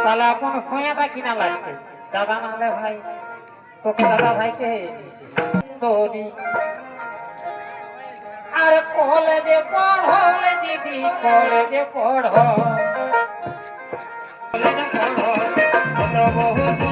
তাহলে কোন খোঁয়াটা কিনা লাগছে দাদা নাহলে ভাই তোকে দাদা ভাইকে তোরি আর কলেজে পড়লে দিদি কলেজে পড় কলেজে পড় বহু